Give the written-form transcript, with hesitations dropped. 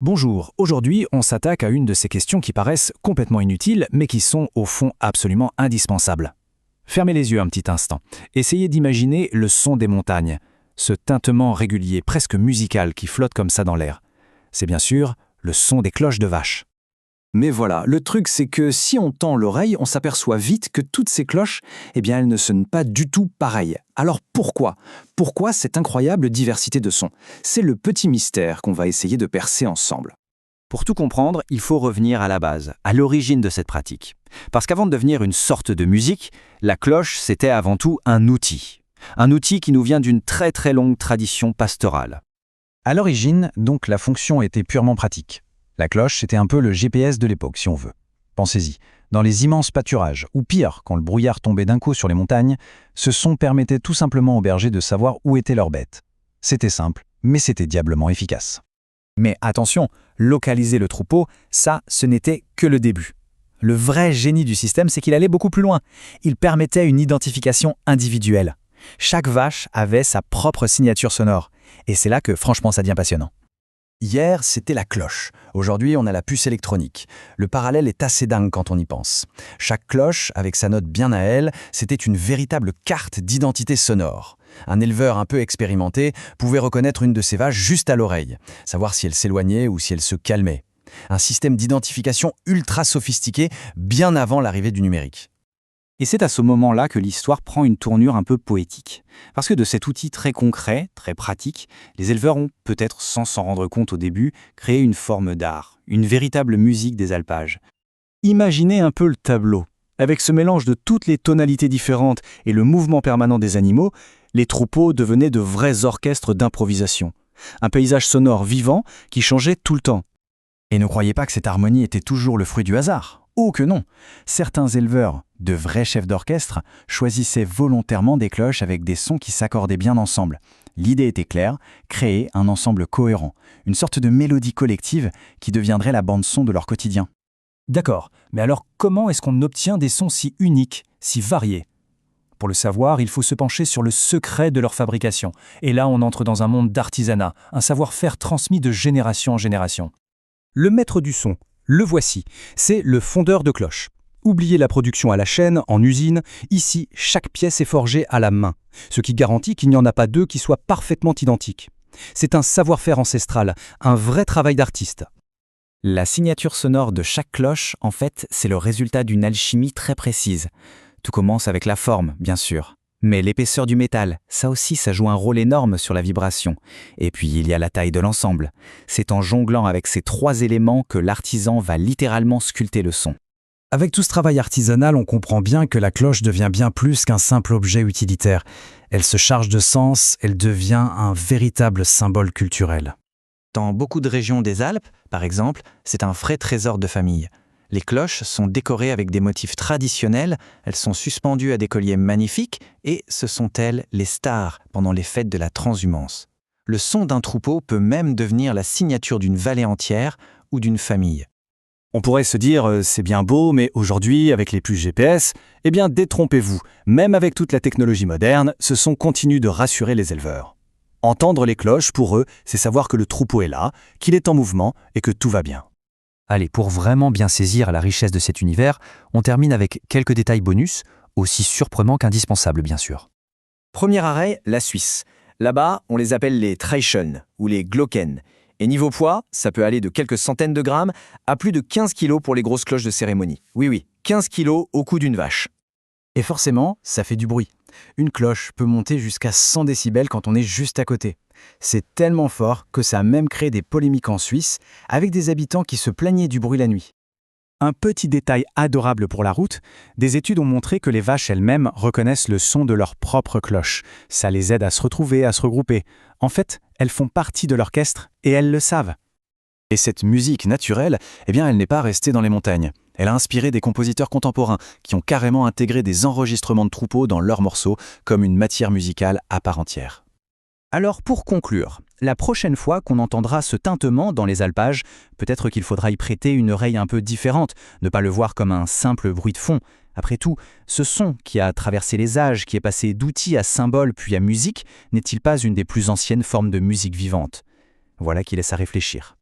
Bonjour, aujourd'hui on s'attaque à une de ces questions qui paraissent complètement inutiles mais qui sont au fond absolument indispensables. Fermez les yeux un petit instant. Essayez d'imaginer le son des montagnes, ce tintement régulier, presque musical qui flotte comme ça dans l'air. C'est bien sûr le son des cloches de vache. Mais voilà, le truc c'est que si on tend l'oreille, on s'aperçoit vite que toutes ces cloches, elles ne sonnent pas du tout pareil. Alors pourquoi ? Pourquoi cette incroyable diversité de sons ? C'est le petit mystère qu'on va essayer de percer ensemble. Pour tout comprendre, il faut revenir à la base, à l'origine de cette pratique. Parce qu'avant de devenir une sorte de musique, la cloche c'était avant tout un outil. Un outil qui nous vient d'une très très longue tradition pastorale. À l'origine, donc, la fonction était purement pratique. La cloche, c'était un peu le GPS de l'époque, si on veut. Pensez-y, dans les immenses pâturages, ou pire, quand le brouillard tombait d'un coup sur les montagnes, ce son permettait tout simplement aux bergers de savoir où étaient leurs bêtes. C'était simple, mais c'était diablement efficace. Mais attention, localiser le troupeau, ça, ce n'était que le début. Le vrai génie du système, c'est qu'il allait beaucoup plus loin. Il permettait une identification individuelle. Chaque vache avait sa propre signature sonore. Et c'est là que, franchement, ça devient passionnant. Hier, c'était la cloche. Aujourd'hui, on a la puce électronique. Le parallèle est assez dingue quand on y pense. Chaque cloche, avec sa note bien à elle, c'était une véritable carte d'identité sonore. Un éleveur un peu expérimenté pouvait reconnaître une de ses vaches juste à l'oreille, savoir si elle s'éloignait ou si elle se calmait. Un système d'identification ultra sophistiqué, bien avant l'arrivée du numérique. Et c'est à ce moment-là que l'histoire prend une tournure un peu poétique. Parce que de cet outil très concret, très pratique, les éleveurs ont, peut-être sans s'en rendre compte au début, créé une forme d'art, une véritable musique des alpages. Imaginez un peu le tableau. Avec ce mélange de toutes les tonalités différentes et le mouvement permanent des animaux, les troupeaux devenaient de vrais orchestres d'improvisation. Un paysage sonore vivant qui changeait tout le temps. Et ne croyez pas que cette harmonie était toujours le fruit du hasard. Oh que non! Certains éleveurs, de vrais chefs d'orchestre, choisissaient volontairement des cloches avec des sons qui s'accordaient bien ensemble. L'idée était claire, créer un ensemble cohérent, une sorte de mélodie collective qui deviendrait la bande-son de leur quotidien. D'accord, mais alors comment est-ce qu'on obtient des sons si uniques, si variés ? Pour le savoir, il faut se pencher sur le secret de leur fabrication. Et là, on entre dans un monde d'artisanat, un savoir-faire transmis de génération en génération. Le maître du son, le voici, c'est le fondeur de cloches. Oubliez la production à la chaîne, en usine, ici, chaque pièce est forgée à la main, ce qui garantit qu'il n'y en a pas deux qui soient parfaitement identiques. C'est un savoir-faire ancestral, un vrai travail d'artiste. La signature sonore de chaque cloche, en fait, c'est le résultat d'une alchimie très précise. Tout commence avec la forme, bien sûr. Mais l'épaisseur du métal, ça aussi, ça joue un rôle énorme sur la vibration. Et puis, il y a la taille de l'ensemble. C'est en jonglant avec ces trois éléments que l'artisan va littéralement sculpter le son. Avec tout ce travail artisanal, on comprend bien que la cloche devient bien plus qu'un simple objet utilitaire. Elle se charge de sens, elle devient un véritable symbole culturel. Dans beaucoup de régions des Alpes, par exemple, c'est un vrai trésor de famille. Les cloches sont décorées avec des motifs traditionnels, elles sont suspendues à des colliers magnifiques et ce sont elles les stars pendant les fêtes de la transhumance. Le son d'un troupeau peut même devenir la signature d'une vallée entière ou d'une famille. On pourrait se dire, c'est bien beau, mais aujourd'hui, avec les puces GPS, détrompez-vous. Même avec toute la technologie moderne, ce son continue de rassurer les éleveurs. Entendre les cloches, pour eux, c'est savoir que le troupeau est là, qu'il est en mouvement et que tout va bien. Allez, pour vraiment bien saisir la richesse de cet univers, on termine avec quelques détails bonus, aussi surprenants qu'indispensables bien sûr. Premier arrêt, la Suisse. Là-bas, on les appelle les Treichen ou les Glocken. Et niveau poids, ça peut aller de quelques centaines de grammes à plus de 15 kilos pour les grosses cloches de cérémonie. Oui, 15 kilos au cou d'une vache. Et forcément, ça fait du bruit. Une cloche peut monter jusqu'à 100 décibels quand on est juste à côté. C'est tellement fort que ça a même créé des polémiques en Suisse, avec des habitants qui se plaignaient du bruit la nuit. Un petit détail adorable pour la route, des études ont montré que les vaches elles-mêmes reconnaissent le son de leur propre cloche. Ça les aide à se retrouver, à se regrouper. En fait, elles font partie de l'orchestre et elles le savent. Et cette musique naturelle, elle n'est pas restée dans les montagnes. Elle a inspiré des compositeurs contemporains qui ont carrément intégré des enregistrements de troupeaux dans leurs morceaux comme une matière musicale à part entière. Alors pour conclure, la prochaine fois qu'on entendra ce tintement dans les alpages, peut-être qu'il faudra y prêter une oreille un peu différente, ne pas le voir comme un simple bruit de fond. Après tout, ce son qui a traversé les âges, qui est passé d'outil à symbole puis à musique, n'est-il pas une des plus anciennes formes de musique vivante ? Voilà qui laisse à réfléchir.